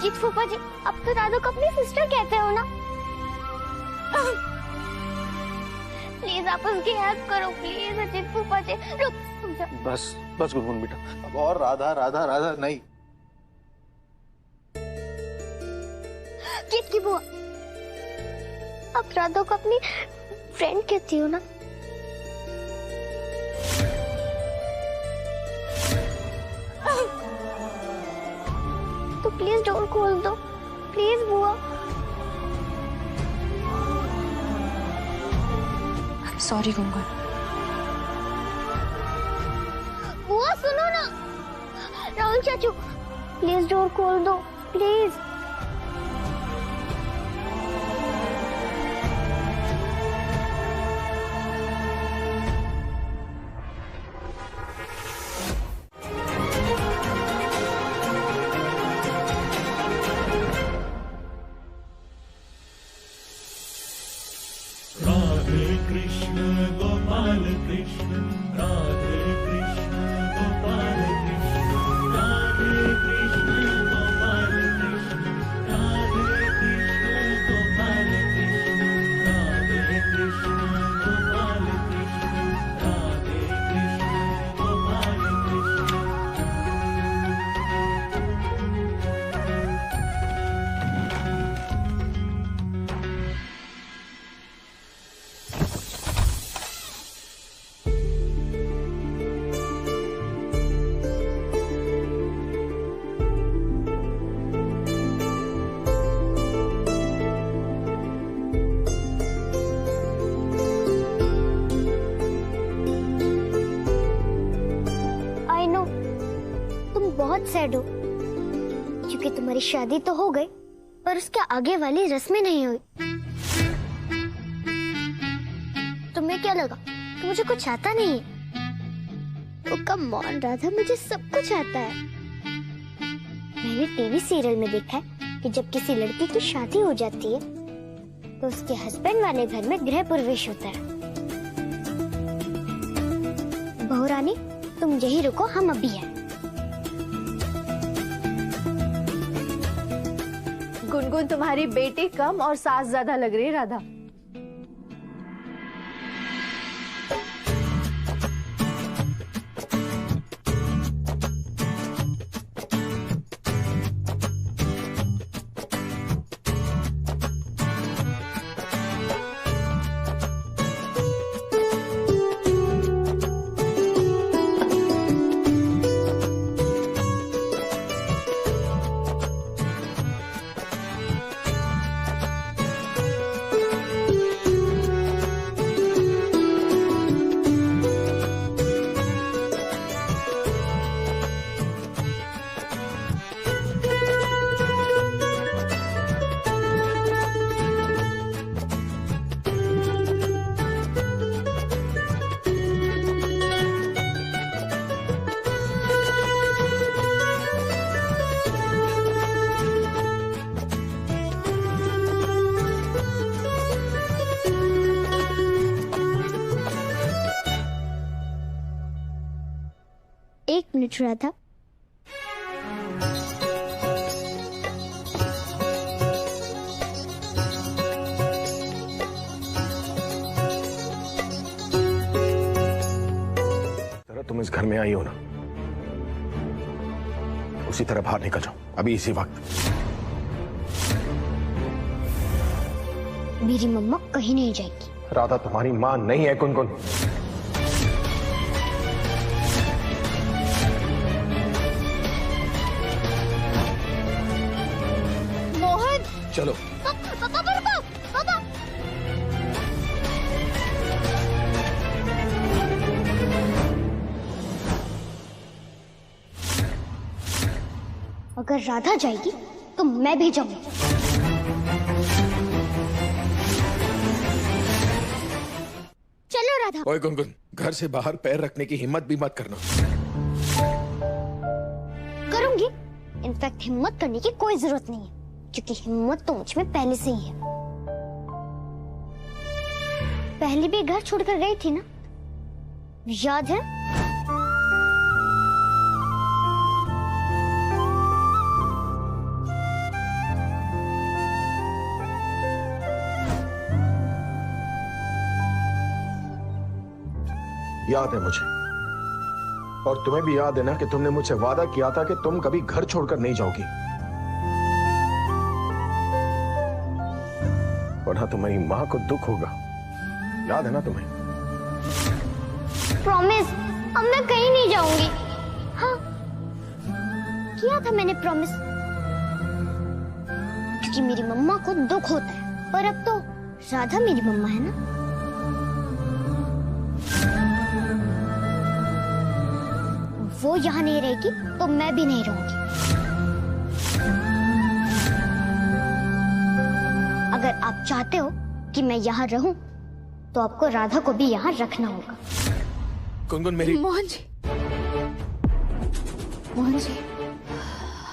अजीत फूफा जी, अब तो राधा को अपनी सिस्टर कहते हो ना। प्लीज आप उसकी हेल्प करो प्लीज अजीत फूफा जी। रुक तुम जा। बस बस गुनगुन बेटा, अब और राधा राधा राधा नहीं। की बुआ, अब राधा को अपनी फ्रेंड कहती हो ना। तो प्लीज डोर खोल दो प्लीज बुआ। सॉरी गुनगुन। बुआ सुनो ना, राहुल चाचू प्लीज डोर खोल दो प्लीज। कृष्ण गोपाल कृष्ण, राधे कृष्ण गोपाल कृष्ण, राधे कृष्ण गोपाल कृष्ण, राधे कृष्ण गोपाल कृष्ण, राधे कृष्ण गोपाल कृष्ण, राधे कृष्ण गोपाल कृष्ण। बहुत सैड हो क्योंकि तुम्हारी शादी तो हो गई पर उसके आगे वाली रस्में नहीं हुई। तुम्हें क्या लगा कि मुझे कुछ आता नहीं है? तो कम ऑन राधा, मुझे सब कुछ आता है। मैंने टीवी सीरियल में देखा है कि जब किसी लड़की की शादी हो जाती है तो उसके हस्बैंड वाले घर में गृह प्रवेश होता है। बहू रानी तुम यही रुको, हम अभी हैं। गुनगुन तुम्हारी बेटी कम और सास ज्यादा लग रही है राधा। एक मिनट राधा। तुम इस घर में आई हो ना, उसी तरह बाहर निकल जाओ अभी इसी वक्त। मेरी मम्मा कहीं नहीं जाएगी। राधा तुम्हारी मां नहीं है गुनगुन। चलो पापा रुको, पापा। अगर राधा जाएगी तो मैं भी जाऊंगी। चलो राधा। ओए गुनगुन, घर से बाहर पैर रखने की हिम्मत भी मत करना। करूंगी, इनफैक्ट हिम्मत करने की कोई जरूरत नहीं है क्योंकि हिम्मत तो मुझ में पहले से ही है। पहले भी घर छोड़कर गई थी ना, याद है? याद है मुझे, और तुम्हें भी याद है ना कि तुमने मुझसे वादा किया था कि तुम कभी घर छोड़कर नहीं जाओगी, वरना तुम्हारी मां को दुख होगा। याद है ना तुम्हें? प्रॉमिस, अब मैं कहीं नहीं जाऊंगी। हाँ, किया था मैंने प्रॉमिस, क्योंकि मेरी मम्मा को दुख होता है, और अब तो राधा मेरी मम्मा है ना। वो यहाँ नहीं रहेगी तो मैं भी नहीं रहूंगी। अगर आप चाहते हो कि मैं यहाँ रहूं, तो आपको राधा को भी यहाँ रखना होगा। गुनगुन मेरी। मोहन जी, मोहन जी,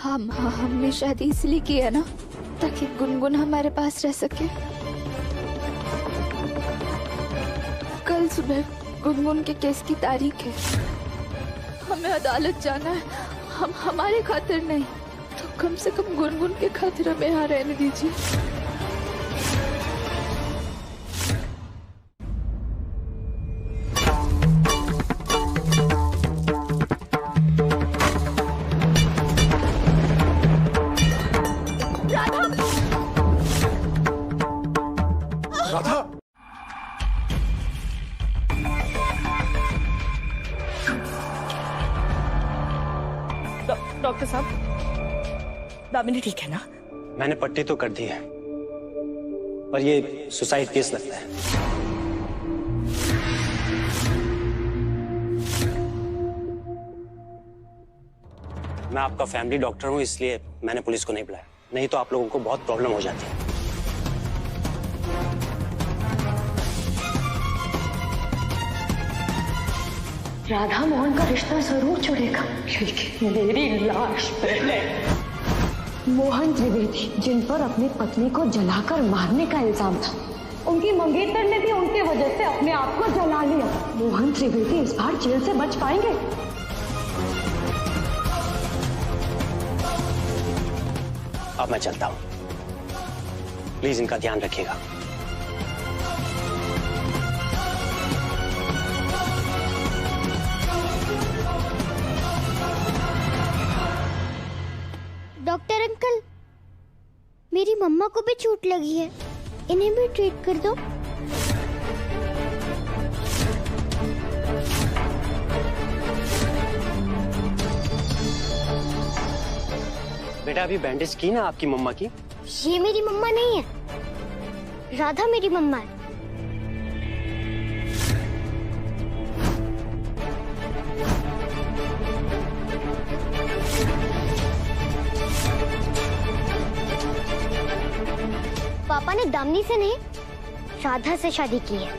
हमने शादी इसलिए किया ना ताकि गुनगुन हमारे पास रह सके। कल सुबह गुनगुन के केस की तारीख है, हमें अदालत जाना है। हम हमारे खातिर नहीं तो कम से कम गुनगुन के खातिर हमें यहाँ रहने दीजिए। राधा, डॉक्टर साहब, दामिनी ठीक है ना? मैंने पट्टी तो कर दी है, पर ये सुसाइड केस लगता है। मैं आपका फैमिली डॉक्टर हूं, इसलिए मैंने पुलिस को नहीं बुलाया, नहीं तो आप लोगों को बहुत प्रॉब्लम हो जाती है। राधा मोहन का रिश्ता जरूर जुड़ेगा, लेकिन मेरी लाश पहले। मोहन त्रिवेदी, जिन पर अपनी पत्नी को जलाकर मारने का इल्जाम था, उनकी मंगेतर ने भी उनकी वजह से अपने आप को जला लिया। मोहन त्रिवेदी इस बार जेल से बच पाएंगे? अब मैं चलता हूं, प्लीज इनका ध्यान रखिएगा। डॉक्टर अंकल, मेरी मम्मा को भी चोट लगी है, इन्हें भी ट्रीट कर दो। बेटा अभी बैंडेज की ना आपकी मम्मा की? ये मेरी मम्मा नहीं है, राधा मेरी मम्मा है। पापा ने दामिनी से नहीं, राधा से शादी की है।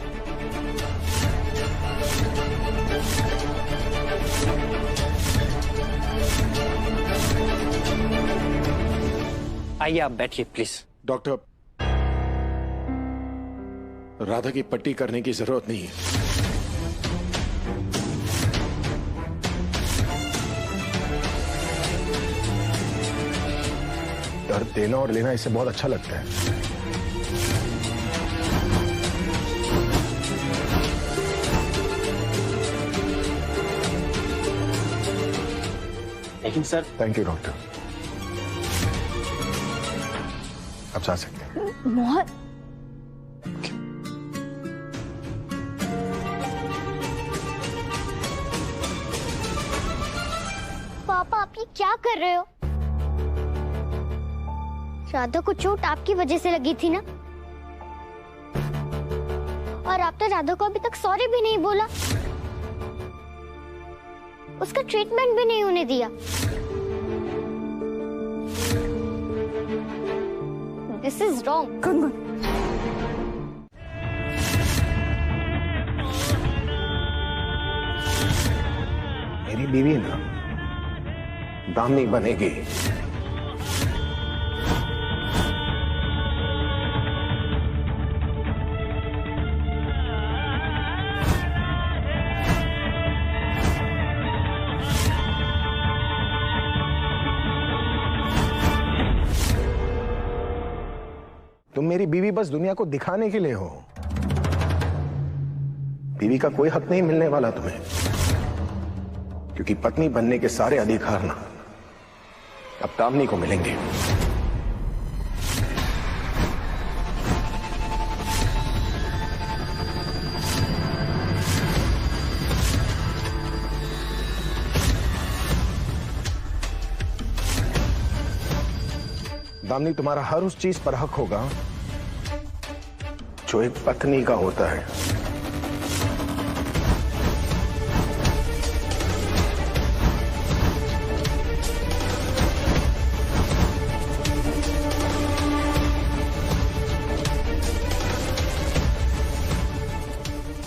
आइए आप बैठिए प्लीज। डॉक्टर, राधा की पट्टी करने की जरूरत नहीं है। दर्द देना और लेना इसे बहुत अच्छा लगता है। लेकिन सर। थैंक यू डॉक्टर, आप जा सकते हैं। मोहन, पापा आप ये क्या कर रहे हो? राधा को चोट आपकी वजह से लगी थी ना, और आपने राधा को अभी तक सॉरी भी नहीं बोला, उसका ट्रीटमेंट भी नहीं होने दिया। This is wrong. गुनगुन, मेरी बीवी ना दामिनी बनेगी। तुम मेरी बीवी बस दुनिया को दिखाने के लिए हो, बीवी का कोई हक नहीं मिलने वाला तुम्हें, क्योंकि पत्नी बनने के सारे अधिकार ना अब दामिनी को मिलेंगे। दामिनी, तुम्हारा हर उस चीज पर हक होगा जो एक पत्नी का होता है।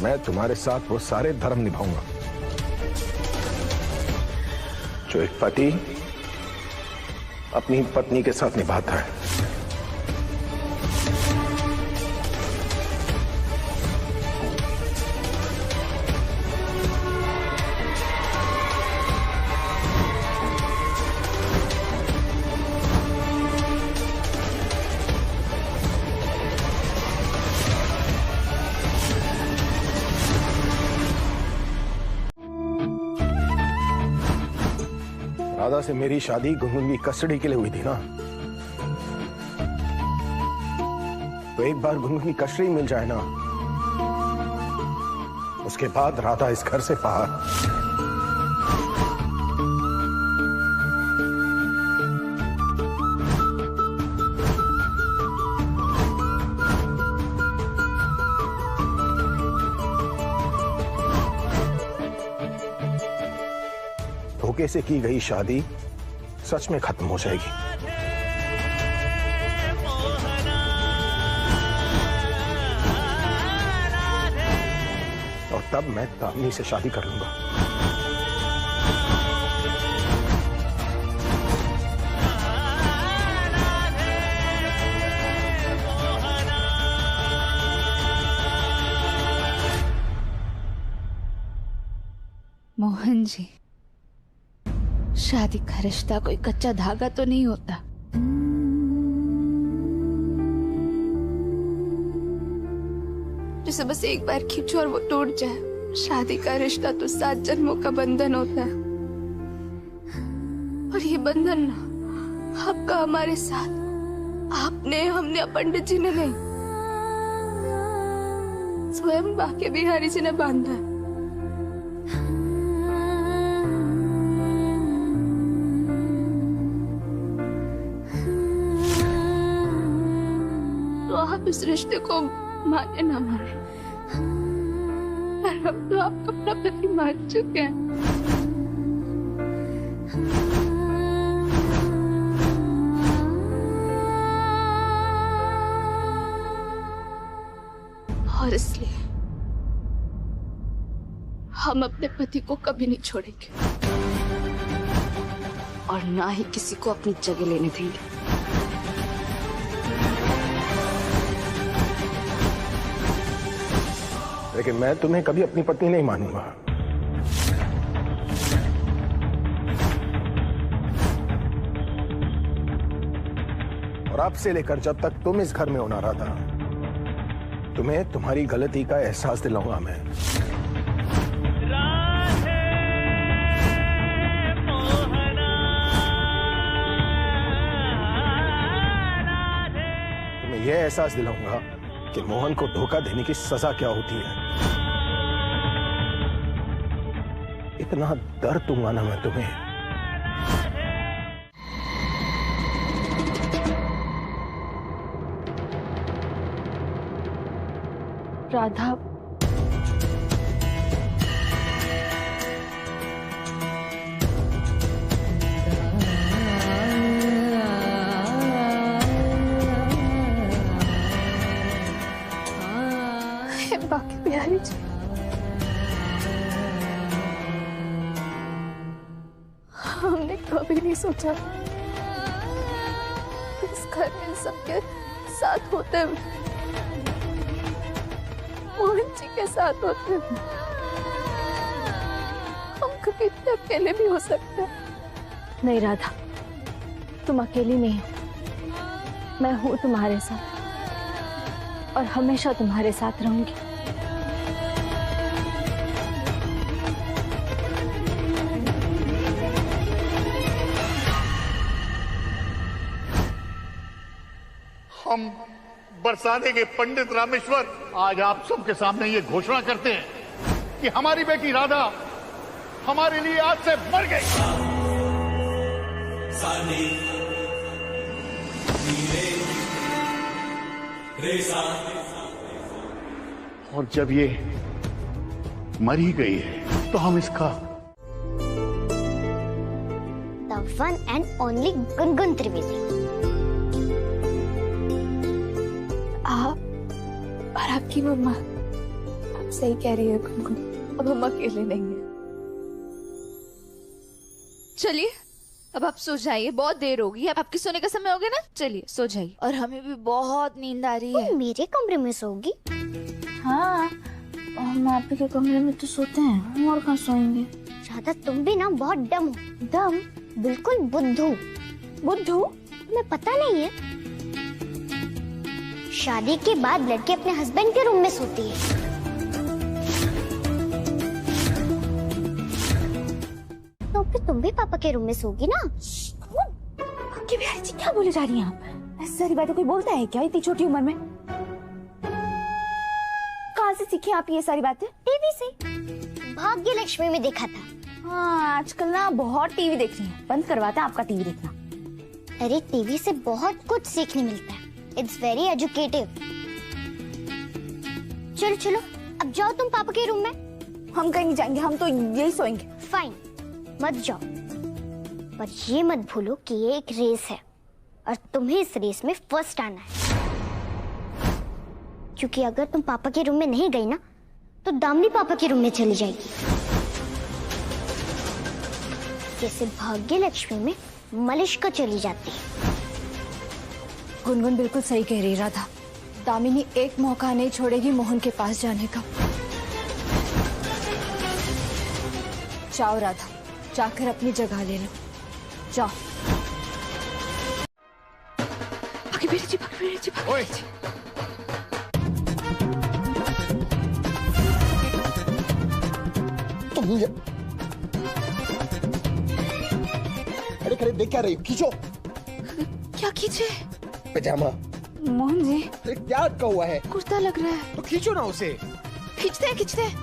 मैं तुम्हारे साथ वो सारे धर्म निभाऊंगा जो एक पति अपनी पत्नी के साथ निभाता है। राधा से मेरी शादी गुनगुन की कस्टडी के लिए हुई थी ना, तो एक बार गुनगुन की कस्टडी मिल जाए ना, उसके बाद राधा इस घर से बाहर। धोखे से की गई शादी सच में खत्म हो जाएगी, और तब मैं दामिनी से शादी कर लूंगा। मोहन जी, शादी का रिश्ता कोई कच्चा धागा तो नहीं होता। जिसे बस एक बार खींचो और वो टूट जाए। शादी का रिश्ता तो 7 जन्मों का बंधन होता है, और ये बंधन ना आपका हमारे साथ, आपने, हमने, पंडित जी ने नहीं, स्वयं बाके बिहारी जी ने बांधा है। आप इस रिश्ते को माने ना माने, पर हम तो आपको अपना पति मान चुके हैं। और इसलिए हम अपने पति को कभी नहीं छोड़ेंगे, और ना ही किसी को अपनी जगह लेने देंगे। लेकिन मैं तुम्हें कभी अपनी पत्नी नहीं मानूंगा। और अब से लेकर जब तक तुम इस घर में होना रहा था, तुम्हें तुम्हारी गलती का एहसास दिलाऊंगा मैं। तुम्हें यह एहसास दिलाऊंगा कि मोहन को धोखा देने की सजा क्या होती है। इतना दर्द दूंगा ना मैं तुम्हें। राधा, बाकी बिहारी जी, हमने कभी नहीं सोचा इस घर में सबके साथ होते हुए, मोहन जी के साथ होते हुए, हम कभी इतने अकेले भी हो सकते हैं। नहीं राधा, तुम अकेली नहीं हो, मैं हूं तुम्हारे साथ और हमेशा तुम्हारे साथ रहूंगी। हम बरसाने के पंडित रामेश्वर आज आप सबके सामने ये घोषणा करते हैं कि हमारी बेटी राधा हमारे लिए आज से मर गई। और जब ये मर ही गई है तो हम इसका the one and only Gungun Trivedi. आप और आपकी मम्मा, आप सही कह रही है गुनगुन, अब हम अकेले नहीं हैं। चलिए अब आप सो जाइए, बहुत देर होगी, अब आपके सोने का समय हो गया ना, चलिए सो जाइए। और हमें भी बहुत नींद आ रही है। मेरे कमरे में सोगी? हाँ, हम आप ही के कमरे में तो सोते हैं, हम और कहाँ सोएंगे। राधा तुम भी ना बहुत डम हो। दम? बिल्कुल बुद्धू। बुद्धू? तुम्हें पता नहीं है, शादी के बाद लड़की अपने हस्बैंड के रूम में सोती है। तो फिर तुम भी पापा के रूम में सोगी ना? आपकी बिहारी जी क्या बोले जा रही हैं आप? ऐसी सारी बातें कोई बोलता है क्या इतनी छोटी उम्र में? कहाँ से सीखी आप ये सारी बातें? टीवी से, भाग्य लक्ष्मी में देखा था। हाँ, आजकल ना बहुत टीवी देख रही हैं, बंद करवाता है आपका टीवी देखना। अरे टीवी से बहुत कुछ सीखने मिलता है, इट्स वेरी एजुकेटिव। चलो चलो अब जाओ तुम पापा के रूम में। हम कहीं नहीं जाएंगे, हम तो यही सोएंगे। फाइन, मत जाओ, पर ये मत भूलो कि ये एक रेस है और तुम्हें इस रेस में फर्स्ट आना है। क्योंकि अगर तुम पापा के रूम में नहीं गई ना तो दामिनी पापा के रूम में चली जाएगी, जैसे भाग्य लक्ष्मी में मलिष्का चली जाती है। गुनगुन बिल्कुल सही कह रही राधा, दामिनी एक मौका नहीं छोड़ेगी मोहन के पास जाने का। जाओ राधा, जाकर अपनी जगह ले लो, जाओ। भागी बेटी जी, भागी बेटी जी, भागी बेटी जी। अरे खड़े देख क्या रही हो? खींचो। क्या खींचे? पैजामा। मोहन जी, अरे क्या अटका हुआ है? कुर्ता लग रहा है। तो खींचो ना उसे। खींचते हैं, खींचते हैं।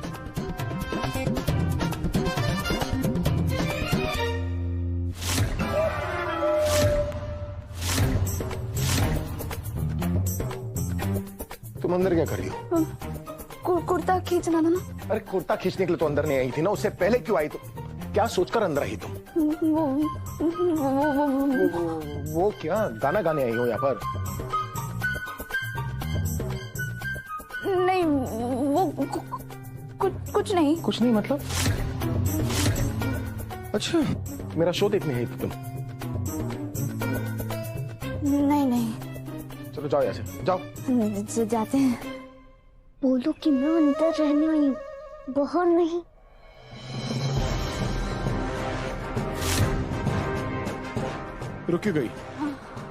तुम अंदर क्या कर रही हो? कुर्ता खींचना था ना। अरे कुर्ता खींचने के लिए तो अंदर नहीं आई थी ना, उससे पहले क्यों आई? तुम क्या सोचकर अंदर आई तुम? वो क्या गाना गाने आई हो यहाँ पर? नहीं, वो कुछ नहीं। कुछ नहीं मतलब? अच्छा, मेरा शो देखने आई थी तुम? नहीं। चलो जाओ यहाँ से, जाओ। जाते हैं। बोलो कि मैं अंदर रहने आई हूँ, बाहर नहीं। रुक क्यों गई?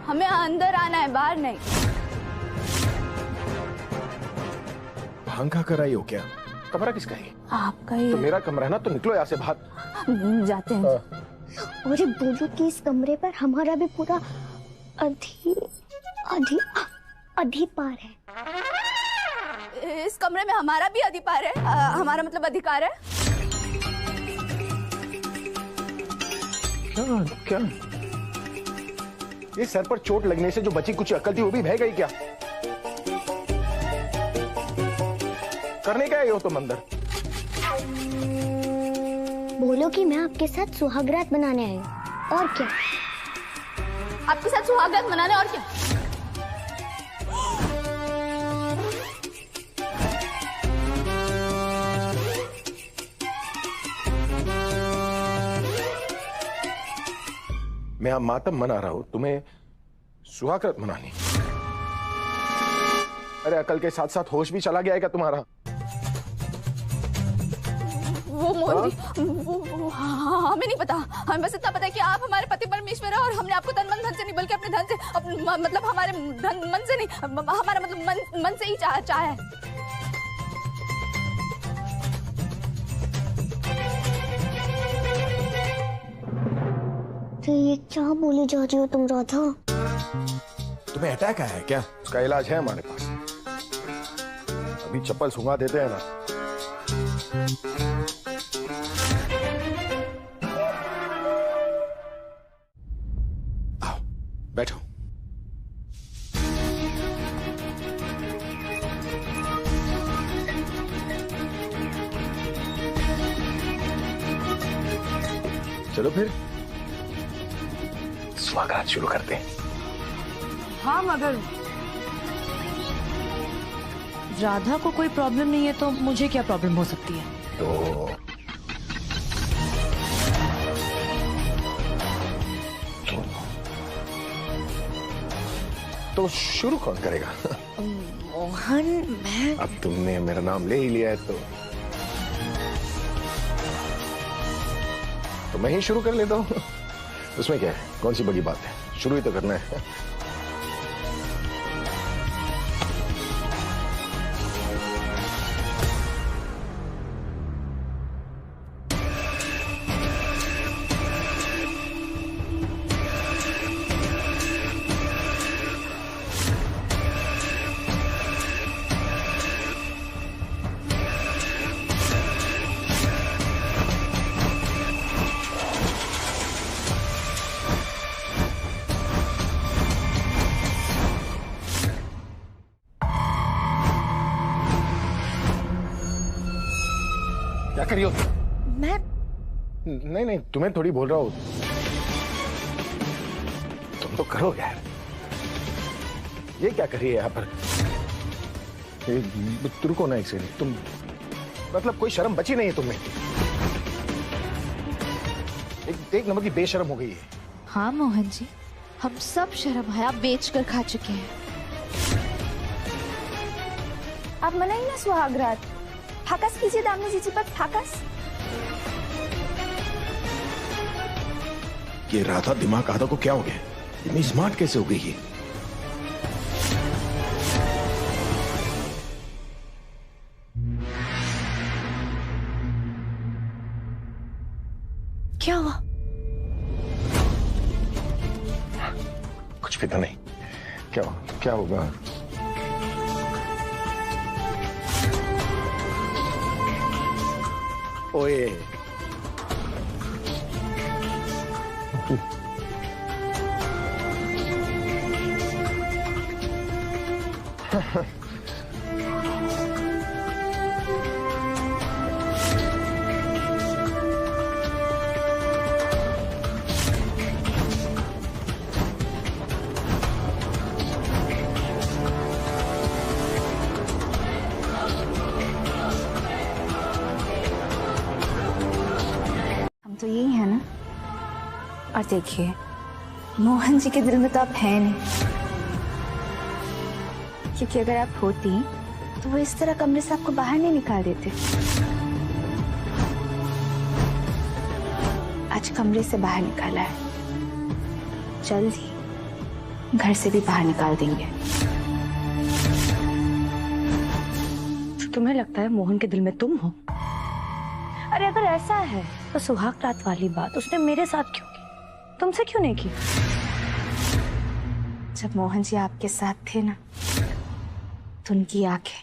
हमें अंदर आना है, बाहर नहीं। भांग खा कर आई हो क्या? कमरा किसका है? आपका ही। तो मेरा कमरा है ना, तो निकलो यहाँ से बाहर। जाते हैं। और बोलो कि इस कमरे पर हमारा भी पूरा अधिकार है। इस कमरे में हमारा भी अधिकार है, हमारा मतलब अधिकार है। क्या? ये सर पर चोट लगने से जो बची कुछ अकल थी वो भी बह गई क्या? करने क्या आई हो तुम अंदर? बोलो कि मैं आपके साथ सुहागरात मनाने आई हूँ, और क्या? आपके साथ सुहागरात मनाने, और क्या? मैं अब मातम मना रहा हूं, तुम्हें सुहागरात मनानी? अरे अकल के साथ साथ होश भी चला गया है क्या तुम्हारा? वो मोहन जी, वो हमें नहीं पता। हमें बस इतना पता है कि आप हमारे पति परमेश्वर है और हमने आपको तन मन धन से नहीं बल्कि अपने धन से, मतलब हमारे धन मन से नहीं, हमारा मतलब मन से ही चाहा है। तो ये क्या बोली जा रही हो तुम राधा? तुम्हें अटैक आया है क्या? उसका इलाज है हमारे पास। अभी चप्पल सूंघा देते हैं ना। आओ बैठो। चलो फिर स्वागत शुरू करते हैं। हाँ मगर राधा को कोई प्रॉब्लम नहीं है तो मुझे क्या प्रॉब्लम हो सकती है? तो शुरू कौन करेगा? मोहन, मैं अब तुमने मेरा नाम ले ही लिया है तो मैं ही शुरू कर लेता हूँ। उसमें क्या है, कौन सी बड़ी बात है, शुरू ही तो करना है। क्या कर रही हो? मैं नहीं तुम्हें थोड़ी बोल रहा हूं। तुम तो करो यार। ये क्या कर रही है यहाँ पर? रुको ना एक सेकंड। तुम मतलब कोई शर्म बची नहीं है तुम्हें? एक नंबर की बेशर्म हो गई है। हाँ मोहन जी, हम सब शर्म हया बेच कर खा चुके हैं। आप मनाइए ना सुहागरात। फाकस कीजिए दामिनी जीजी पर, फाकस। ये राधा दिमाग आधा को क्या हो गया? इतनी स्मार्ट कैसे हो गई है? क्या हुआ? कुछ भी तो नहीं। क्या होगा? ओए तो यही है ना। और देखिए, मोहन जी के दिल में तो आप हैं नहीं, क्योंकि अगर आप होती तो वो इस तरह कमरे से आपको बाहर नहीं निकाल देते। आज कमरे से बाहर निकाला है, जल्द ही घर से भी बाहर निकाल देंगे। तुम्हें लगता है मोहन के दिल में तुम हो? अरे अगर ऐसा है तो सुहाग रात वाली बात उसने मेरे साथ क्यों की, तुमसे क्यों नहीं की? जब मोहन जी आपके साथ थे ना, तो उनकी आंखें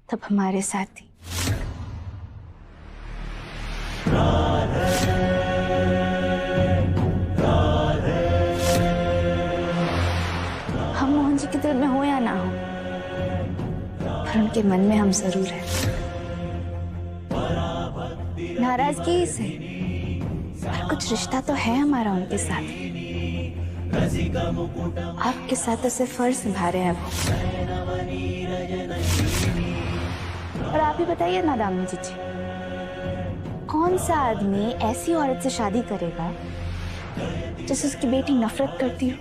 तब हमारे साथ थी। हम मोहन जी के दिल में हो या ना हो, पर उनके मन में हम जरूर हैं। नाराजगी से, पर कुछ रिश्ता तो है हमारा उनके साथ। आपके साथ ऐसे फर्ज निभा रहे हैं वो। और आप ही बताइए ना दामिनी जी, कौन सा आदमी ऐसी औरत से शादी करेगा जिससे उसकी बेटी नफरत करती हो?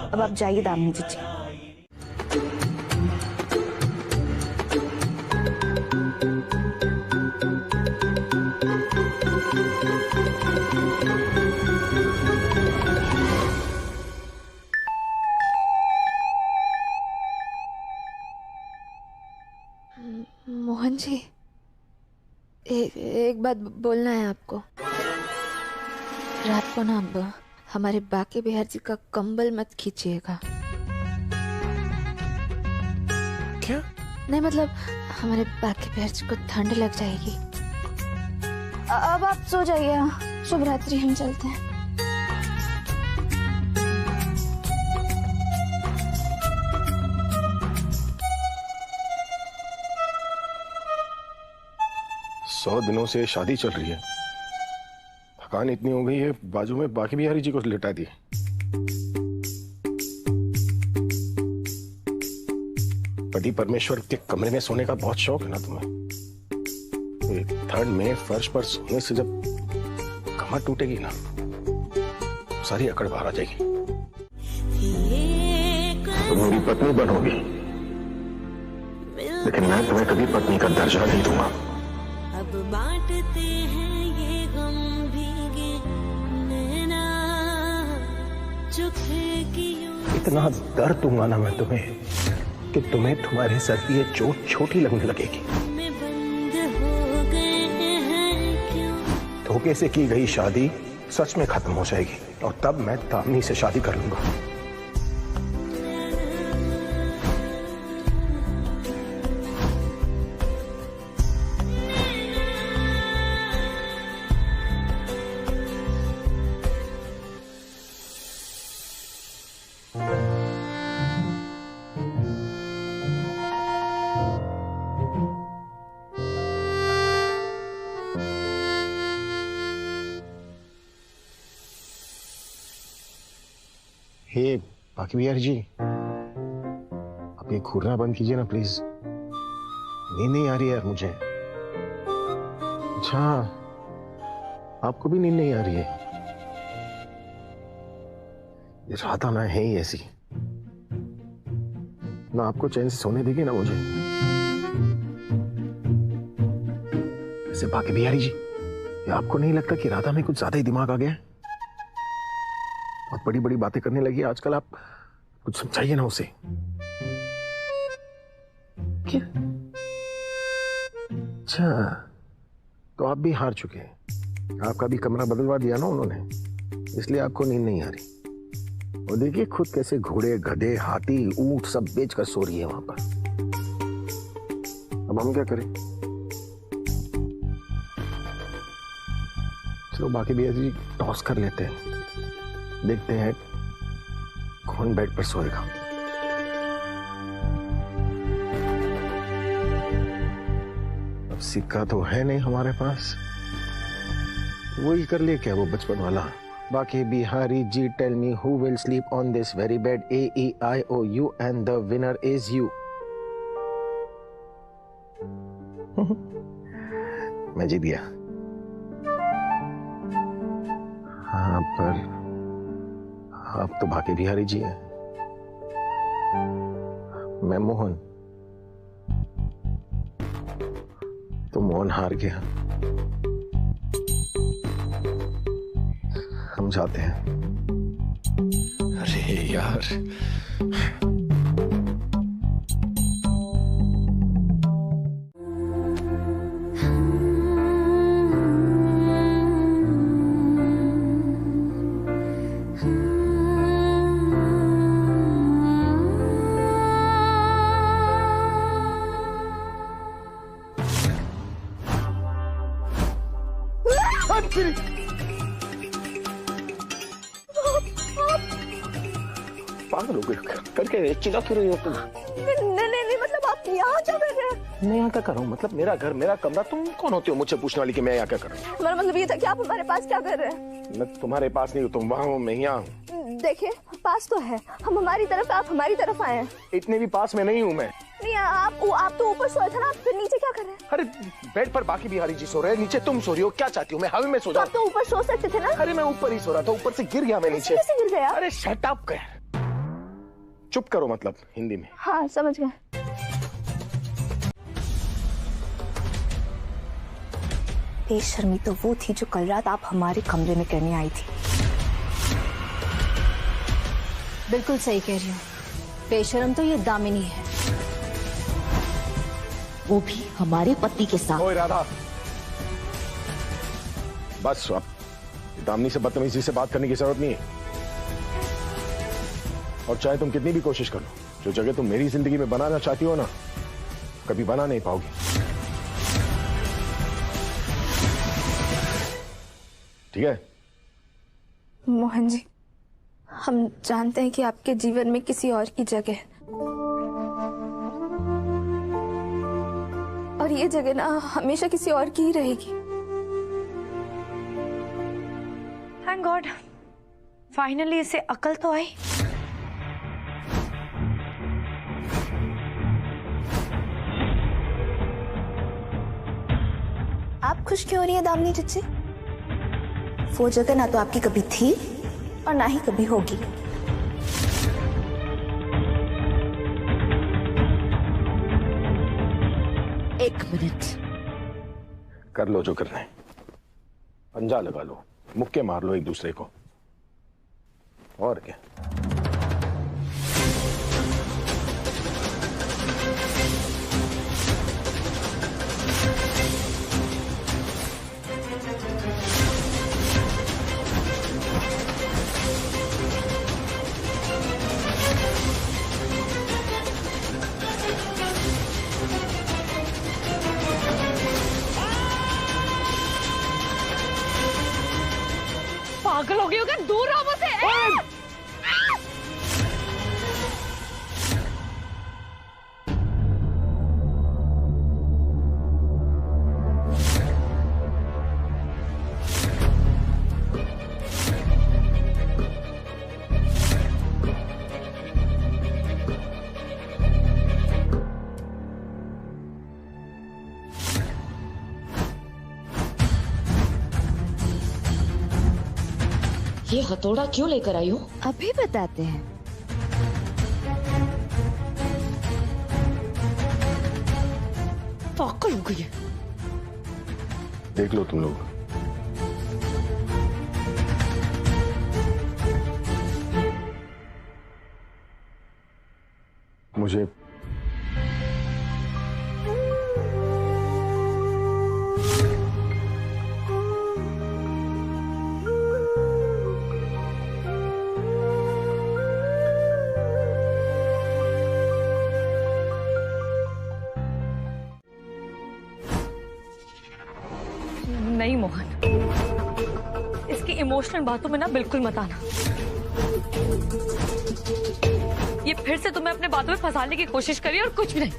अब आप जाइए दामिनी जी। मोहन जी, एक बात बोलना है आपको। रात को ना अब हमारे बाके बिहार जी का कंबल मत खींचिएगा। क्या? नहीं मतलब हमारे बाके बिहार जी को ठंड लग जाएगी। अब आप सो जाइए, शुभ रात्रि, हम चलते हैं। सौ दिनों से शादी चल रही है, थकान इतनी हो गई है, बाजू में बाकी बिहारी जी को लिटा दिए। पति परमेश्वर के कमरे में सोने का बहुत शौक है ना तुम्हें। ठंड में फर्श पर सोने से जब कमर टूटेगी ना, सारी अकड़ बाहर आ जाएगी। तुम मेरी पत्नी बनोगी, लेकिन मैं तुम्हें कभी पत्नी का दर्जा नहीं दूंगा। अब बांटते हैं ये गम भीगे नैना, चुभेगी इतना दर्द दूंगा ना मैं तुम्हें कि तुम्हें तुम्हारे सर की ये चोट छोटी लगने लगेगी। बंद हो गए हैं क्यों? धोखे से की गई शादी सच में खत्म हो जाएगी और तब मैं दामिनी से शादी कर लूंगा। हे बाकी बिहारी जी, आप ये घूरना बंद कीजिए ना प्लीज। नींद नहीं आ रही है यार मुझे। अच्छा, आपको भी नींद नहीं आ रही है? ये राधा ना है ही ऐसी, ना आपको चैन से सोने देगी ना मुझे। वैसे बाकी बिहारी जी, ये आपको नहीं लगता कि राधा में कुछ ज्यादा ही दिमाग आ गया है? बहुत बड़ी बड़ी बातें करने लगी आजकल। आप कुछ समझाइए ना उसे। क्या? अच्छा, तो आप भी हार चुके हैं। आपका भी कमरा बदलवा दिया ना उन्होंने, इसलिए आपको नींद नहीं आ रही। और देखिए खुद कैसे घोड़े, गधे, हाथी, ऊंट सब बेच कर सो रही है वहां पर। अब हम क्या करें? चलो बाकी भी ऐसी टॉस कर लेते हैं, देखते हैं कौन बेड पर सोएगा। अब सिक्का तो है नहीं हमारे पास, वही कर ले क्या वो बचपन वाला। बाकी Bihari ji, tell me who will sleep on this very bed, AEIOU and the winner is you. मैं जीत गया। हाँ, पर आप तो बाकी बिहारी जी हैं, मैं मोहन। तो मोहन हार गया। हम जाते हैं। अरे यार, पागल हो गए करके चिल्ला क्यों रही हो तुम? नहीं मतलब आप यहाँ क्या कर रहे हैं? मैं यहाँ क्या कर रहा हूँ? मतलब मेरा घर, मेरा कमरा, तुम कौन होते हो मुझसे पूछने वाली कि मैं यहाँ क्या कर रहा हूँ? मेरा मतलब ये था कि आप हमारे पास क्या कर रहे हैं? मैं तुम्हारे पास नहीं हूँ, तुम वहाँ हो, मैं यहाँ हूँ। देखिए पास तो है, हम हमारी तरफ, आप हमारी तरफ आए हैं। इतने भी पास में नहीं हूँ मैं। नहीं आप तो ऊपर सोए थे ना, आप फिर नीचे क्या कर रहे हैं? अरे बेड पर बाकी बिहारी जी सो रहे हैं, नीचे तुम सो रही हो। क्या चाहती हो मैं हवा में सो जाऊं? आप तो ऊपर सो सकते थे ना। अरे मैं ऊपर ही सो रहा था, ऊपर से गिर गया मैं नीचे। कैसे गिर गया? अरे शट अप कर, चुप करो मतलब हिंदी में। हाँ समझ गए। बेशर्मी तो वो थी जो कल रात आप हमारे कमरे में करने आई थी। बिल्कुल सही कह रही हूँ, बेशर्म तो ये दामिनी है, वो भी हमारे पति के साथ। ओए राधा, बस अब दामिनी से बदतमीजी से बात करने की जरूरत नहीं है। और चाहे तुम कितनी भी कोशिश कर लो, जो जगह तुम मेरी जिंदगी में बनाना चाहती हो ना, कभी बना नहीं पाओगी। ठीक है? मोहन जी, हम जानते हैं कि आपके जीवन में किसी और की जगह है, और ये जगह ना हमेशा किसी और की ही रहेगी। थैंक गॉड, फाइनली इसे अकल तो आई। आप खुश क्यों हो रही है दामिनी चच्ची? वो जगह ना तो आपकी कभी थी और ना ही कभी होगी। एक मिनट, कर लो जो करना है, पंजा लगा लो, मुक्के मार लो एक दूसरे को, और क्या। पागल हो गई हो क्या? दूर रहो मुझसे। ये हथौड़ा क्यों लेकर आई हो? अभी बताते हैं। पागल हो गई है। देख लो तुम लोग, मुझे नहीं मोहन, इसकी इमोशनल बातों में ना बिल्कुल मत आना। ये फिर से तुम्हें अपने बातों में फंसाने की कोशिश करी और कुछ भी नहीं।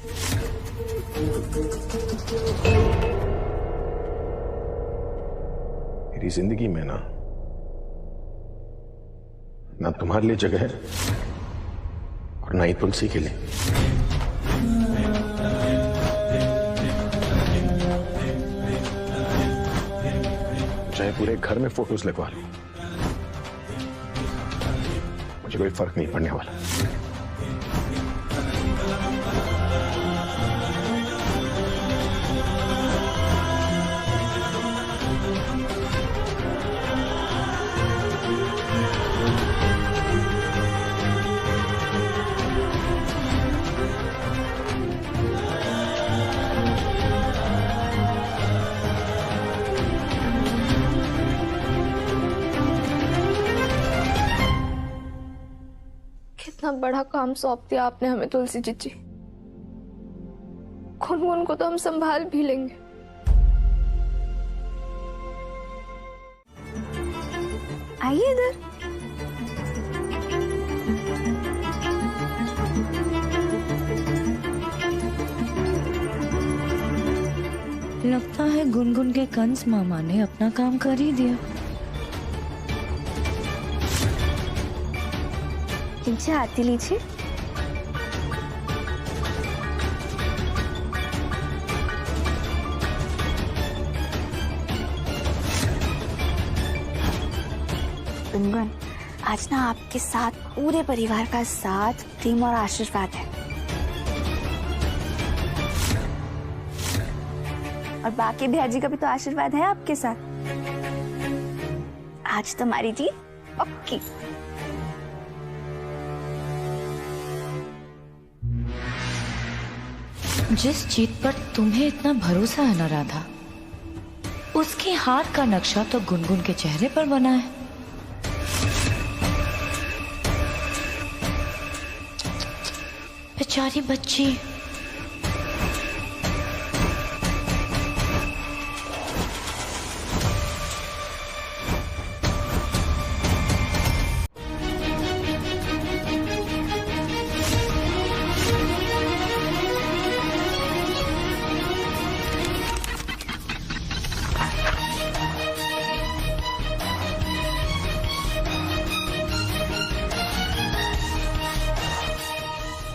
मेरी जिंदगी में ना तुम्हारे लिए जगह है और ना ही तुलसी के लिए। चाहे पूरे घर में फोटोज लगवा लो, मुझे कोई फर्क नहीं पड़ने वाला। कितना बड़ा काम सौंप दिया आपने हमें तुलसी चीची। गुनगुन को तो हम संभाल भी लेंगे। आइए इधर। लगता है गुनगुन के कंस मामा ने अपना काम कर ही दिया। नीचे आती लीजिए। गुनगुन, आज ना आपके साथ पूरे परिवार का साथ, प्रेम और आशीर्वाद है, और बाकी भैया का भी तो आशीर्वाद है आपके साथ। आज तुम्हारी जीत पक्की। जिस जीत पर तुम्हें इतना भरोसा है ना राधा, उसके हाथ का नक्शा तो गुनगुन के चेहरे पर बना है। बेचारी बच्ची।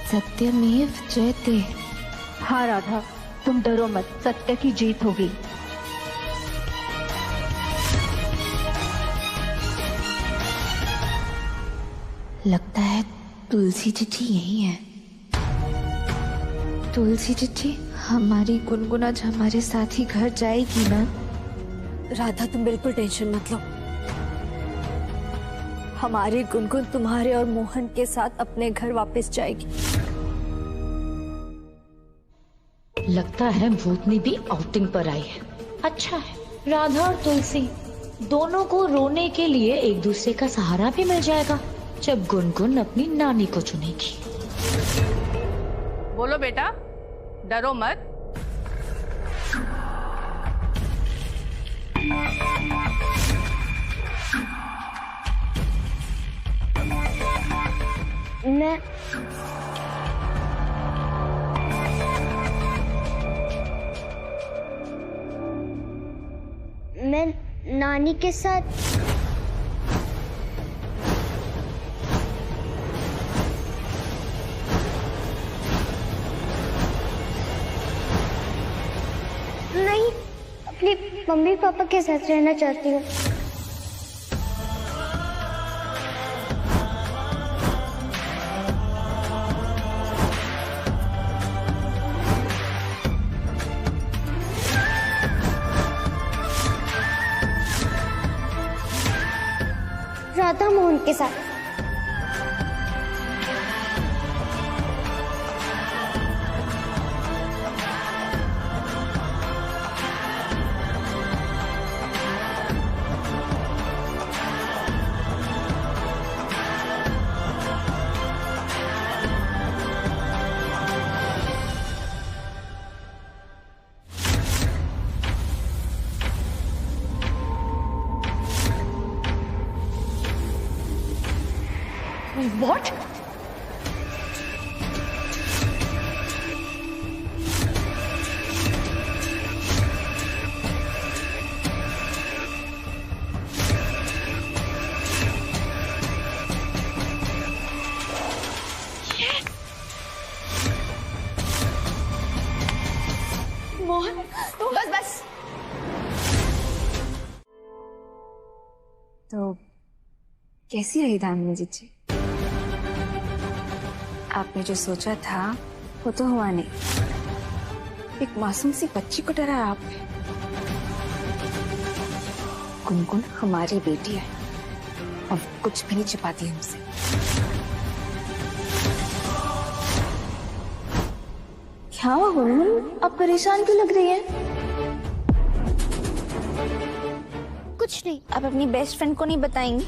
सत्यमेव जयते। हाँ राधा, तुम डरो मत, सत्य की जीत होगी। लगता है तुलसी चिट्ठी यही है। तुलसी चिट्ठी, हमारी गुनगुन आज हमारे साथ ही घर जाएगी ना? राधा तुम बिल्कुल टेंशन मत लो। हमारी गुनगुन तुम्हारे और मोहन के साथ अपने घर वापस जाएगी। लगता है भूतनी भी आउटिंग पर आई है। अच्छा है, राधा और तुलसी दोनों को रोने के लिए एक दूसरे का सहारा भी मिल जाएगा जब गुनगुन अपनी नानी को चुनेगी। बोलो बेटा, डरो मत। मैं नानी के साथ नहीं, अपने मम्मी पापा के साथ रहना चाहती हूँ। राधा मोहन के साथ। What? मोहन, बस। तो कैसी रही दामिनी जी? आपने जो सोचा था वो तो हुआ नहीं। एक मासूम सी बच्ची को डराया आपने। गुनगुन हमारी बेटी है और कुछ भी नहीं छिपाती हमसे। क्या हुआ गुनगुन, आप परेशान क्यों लग रही हैं? कुछ नहीं। आप अपनी बेस्ट फ्रेंड को नहीं बताएंगी?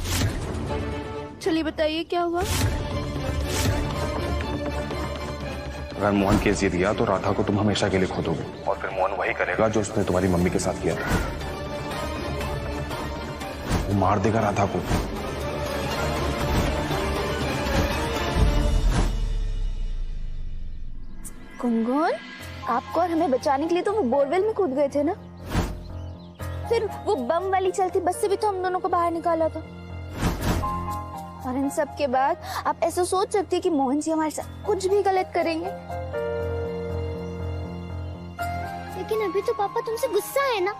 चलिए बताइए क्या हुआ। अगर मोहन केस जीत गया तो राधा को तुम हमेशा के लिए खो दोगे और फिर मोहन वही करेगा जो उसने तुम्हारी मम्मी के साथ किया था। वो मार देगा राधा को। गुनगुन, आपको और हमें बचाने के लिए तो वो बोरवेल में कूद गए थे ना? फिर वो बम वाली चलती बस से भी तो हम दोनों को बाहर निकाला था। और इन सब के बाद आप ऐसा सोच सकती है कि मोहन जी हमारे साथ कुछ भी गलत करेंगे? लेकिन अभी तो पापा तुमसे गुस्सा है ना,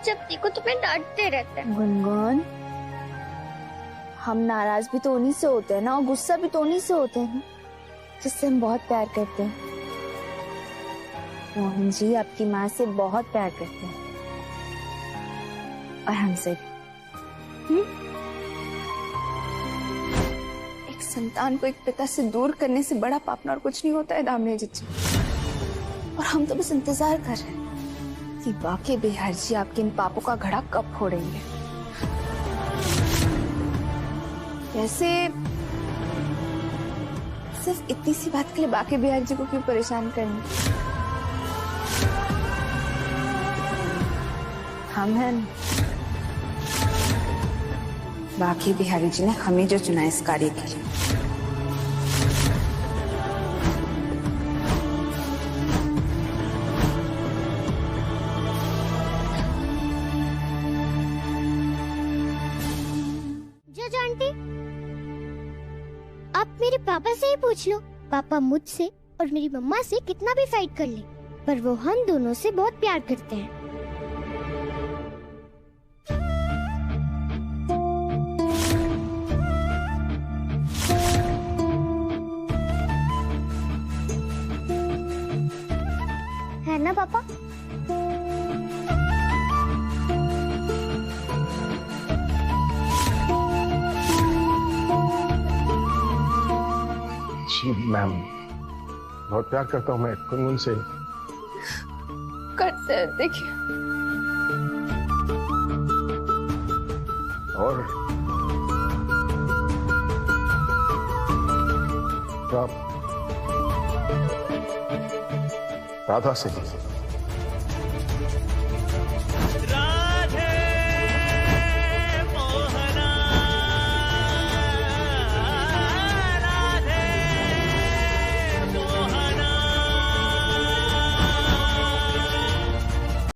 जब देखो तुम्हें डांटते रहते हैं। गुनगुन, हम नाराज भी तो उन्हीं से होते हैं ना, और गुस्सा भी तो उन्हीं से होते हैं ना जिससे हम बहुत प्यार करते हैं। मोहन जी आपकी माँ से बहुत प्यार करते हैं और हमसे भी। एक संतान को एक पिता से दूर करने से बड़ा पाप और कुछ नहीं होता है दामिनी जी। और हम तो बस इंतजार कर रहे हैं बाकी बिहार जी आपके इन पापों का घड़ा कब फोड़ेंगे? वैसे सिर्फ इतनी सी बात के लिए बाकी बिहार जी को क्यों परेशान करना? हम हैं बाकी बिहारी जी ने हमें जो चुना इस कार्य के लिए। जज आंटी, आप मेरे पापा से ही पूछ लो। पापा मुझसे और मेरी मम्मा से कितना भी फाइट कर ले, पर वो हम दोनों से बहुत प्यार करते हैं। है ना पापा? जी मैम, बहुत प्यार करता हूँ मैं गुनगुन से। करते हैं, देखिए। और राधा से